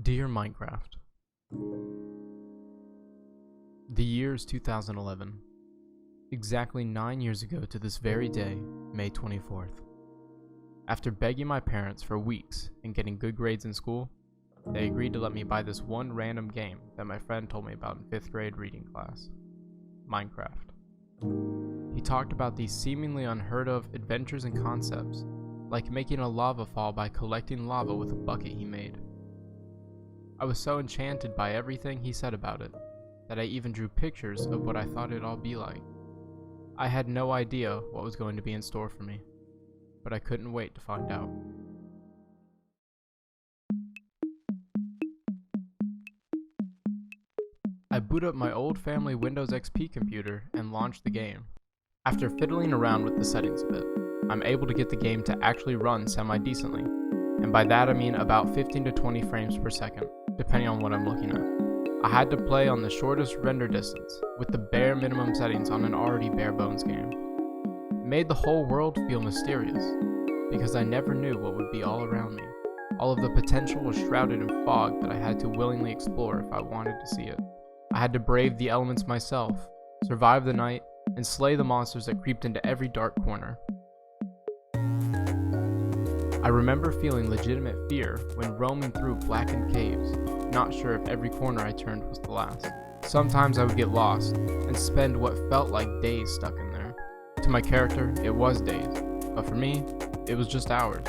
Dear Minecraft, the year is 2011. Exactly 9 years ago to this very day, May 24th. After begging my parents for weeks and getting good grades in school, they agreed to let me buy this one random game that my friend told me about in 5th grade reading class, Minecraft. He talked about these seemingly unheard of adventures and concepts, like making a lava fall by collecting lava with a bucket he made. I was so enchanted by everything he said about it, that I even drew pictures of what I thought it'd all be like. I had no idea what was going to be in store for me, but I couldn't wait to find out. I boot up my old family Windows XP computer and launch the game. After fiddling around with the settings a bit, I'm able to get the game to actually run semi-decently, and by that I mean about 15 to 20 frames per second, depending on what I'm looking at. I had to play on the shortest render distance, with the bare minimum settings on an already bare bones game. It made the whole world feel mysterious, because I never knew what would be all around me. All of the potential was shrouded in fog that I had to willingly explore if I wanted to see it. I had to brave the elements myself, survive the night, and slay the monsters that creeped into every dark corner. I remember feeling legitimate fear when roaming through blackened caves, not sure if every corner I turned was the last. Sometimes I would get lost and spend what felt like days stuck in there. To my character, it was days, but for me, it was just hours.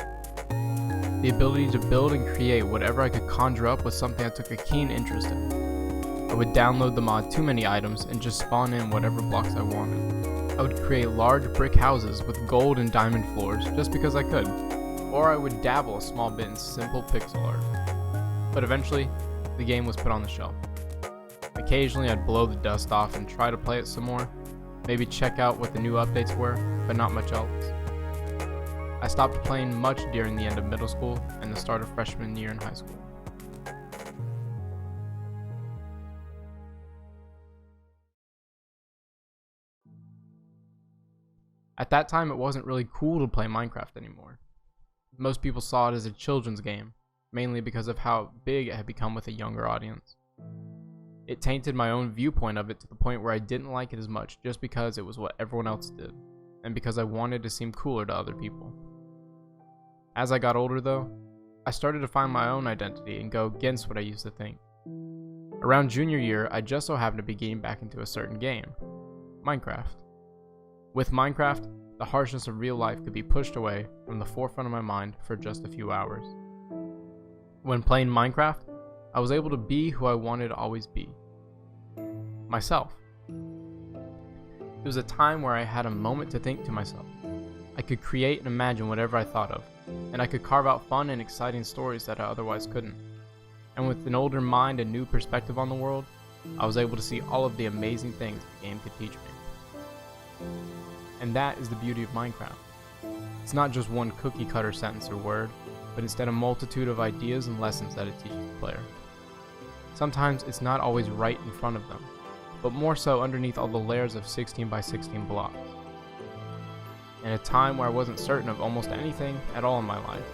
The ability to build and create whatever I could conjure up was something I took a keen interest in. I would download the mod Too Many Items and just spawn in whatever blocks I wanted. I would create large brick houses with gold and diamond floors just because I could. Or I would dabble a small bit in simple pixel art. But eventually, the game was put on the shelf. Occasionally I'd blow the dust off and try to play it some more, maybe check out what the new updates were, but not much else. I stopped playing much during the end of middle school and the start of freshman year in high school. At that time, it wasn't really cool to play Minecraft anymore. Most people saw it as a children's game, mainly because of how big it had become with a younger audience. It tainted my own viewpoint of it to the point where I didn't like it as much just because it was what everyone else did, and because I wanted to seem cooler to other people. As I got older though, I started to find my own identity and go against what I used to think. Around junior year, I just so happened to be getting back into a certain game, Minecraft. With Minecraft, the harshness of real life could be pushed away from the forefront of my mind for just a few hours. When playing Minecraft, I was able to be who I wanted to always be. Myself. It was a time where I had a moment to think to myself. I could create and imagine whatever I thought of, and I could carve out fun and exciting stories that I otherwise couldn't. And with an older mind and new perspective on the world, I was able to see all of the amazing things the game could teach me. And that is the beauty of Minecraft. It's not just one cookie cutter sentence or word, but instead a multitude of ideas and lessons that it teaches the player. Sometimes it's not always right in front of them, but more so underneath all the layers of 16 by 16 blocks. In a time where I wasn't certain of almost anything at all in my life,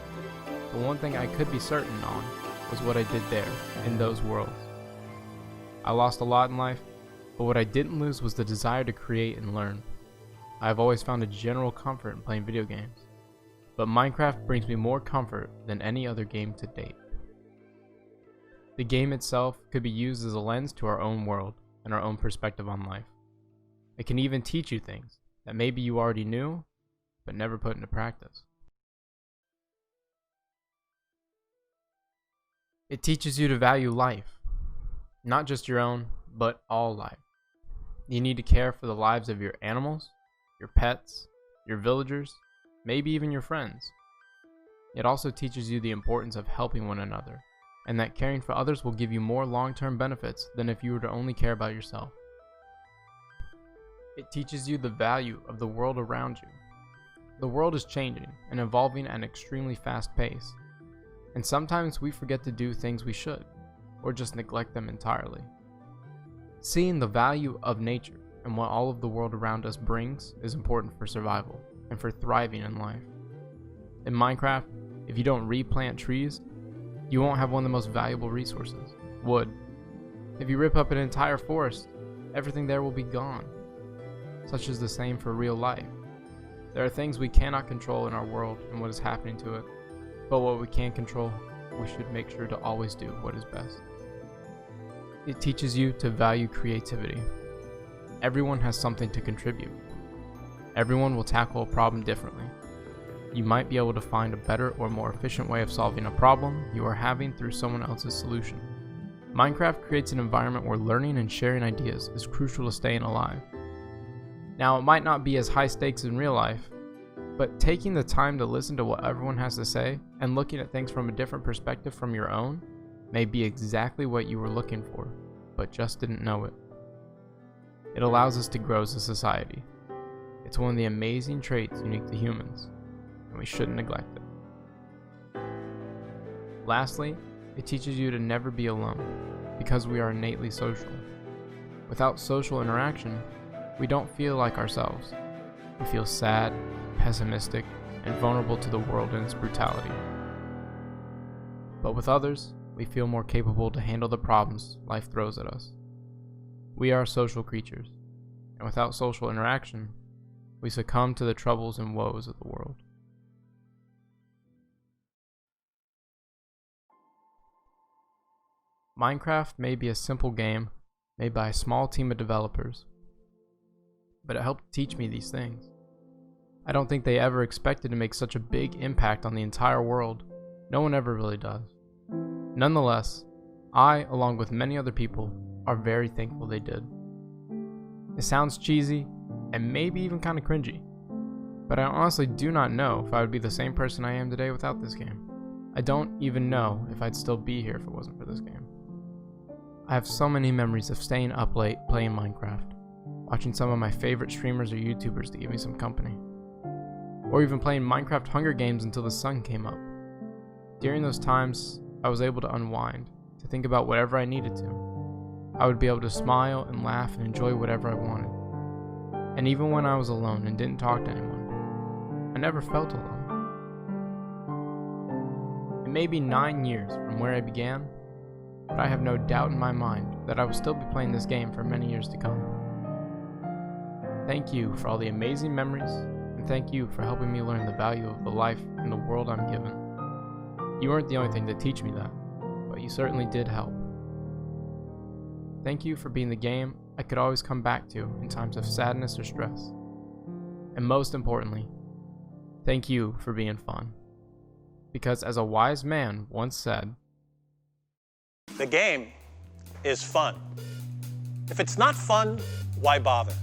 the one thing I could be certain on was what I did there, in those worlds. I lost a lot in life, but what I didn't lose was the desire to create and learn. I have always found a general comfort in playing video games, but Minecraft brings me more comfort than any other game to date. The game itself could be used as a lens to our own world and our own perspective on life. It can even teach you things that maybe you already knew, but never put into practice. It teaches you to value life, not just your own, but all life. You need to care for the lives of your animals, your pets, your villagers, maybe even your friends. It also teaches you the importance of helping one another, and that caring for others will give you more long-term benefits than if you were to only care about yourself. It teaches you the value of the world around you. The world is changing and evolving at an extremely fast pace, and sometimes we forget to do things we should, or just neglect them entirely. Seeing the value of nature and what all of the world around us brings is important for survival and for thriving in life. In Minecraft, if you don't replant trees, You won't have one of the most valuable resources, wood. If you rip up an entire forest, everything there will be gone. Such is the same for real life. There are things we cannot control in our world and what is happening to it, but what we can control, we should make sure to always do what is best. It teaches you to value creativity. Everyone has something to contribute. Everyone will tackle a problem differently. You might be able to find a better or more efficient way of solving a problem you are having through someone else's solution. Minecraft creates an environment where learning and sharing ideas is crucial to staying alive. Now, it might not be as high stakes in real life, but taking the time to listen to what everyone has to say and looking at things from a different perspective from your own may be exactly what you were looking for, but just didn't know it. It allows us to grow as a society. It's one of the amazing traits unique to humans, and we shouldn't neglect it. Lastly, it teaches you to never be alone, because we are innately social. Without social interaction, we don't feel like ourselves. We feel sad, pessimistic, and vulnerable to the world and its brutality. But with others, we feel more capable to handle the problems life throws at us. We are social creatures, and without social interaction, we succumb to the troubles and woes of the world. Minecraft may be a simple game made by a small team of developers, but it helped teach me these things. I don't think they ever expected to make such a big impact on the entire world. No one ever really does. Nonetheless, I, along with many other people, are very thankful they did. It sounds cheesy, and maybe even kind of cringy, but I honestly do not know if I would be the same person I am today without this game. I don't even know if I'd still be here if it wasn't for this game. I have so many memories of staying up late playing Minecraft, watching some of my favorite streamers or YouTubers to give me some company, or even playing Minecraft Hunger Games until the sun came up. During those times, I was able to unwind, to think about whatever I needed to. I would be able to smile and laugh and enjoy whatever I wanted. And even when I was alone and didn't talk to anyone, I never felt alone. It may be 9 years from where I began, but I have no doubt in my mind that I will still be playing this game for many years to come. Thank you for all the amazing memories, and thank you for helping me learn the value of the life and the world I'm given. You weren't the only thing to teach me that, but you certainly did help. Thank you for being the game I could always come back to in times of sadness or stress. And most importantly, thank you for being fun. Because as a wise man once said, the game is fun. If it's not fun, why bother?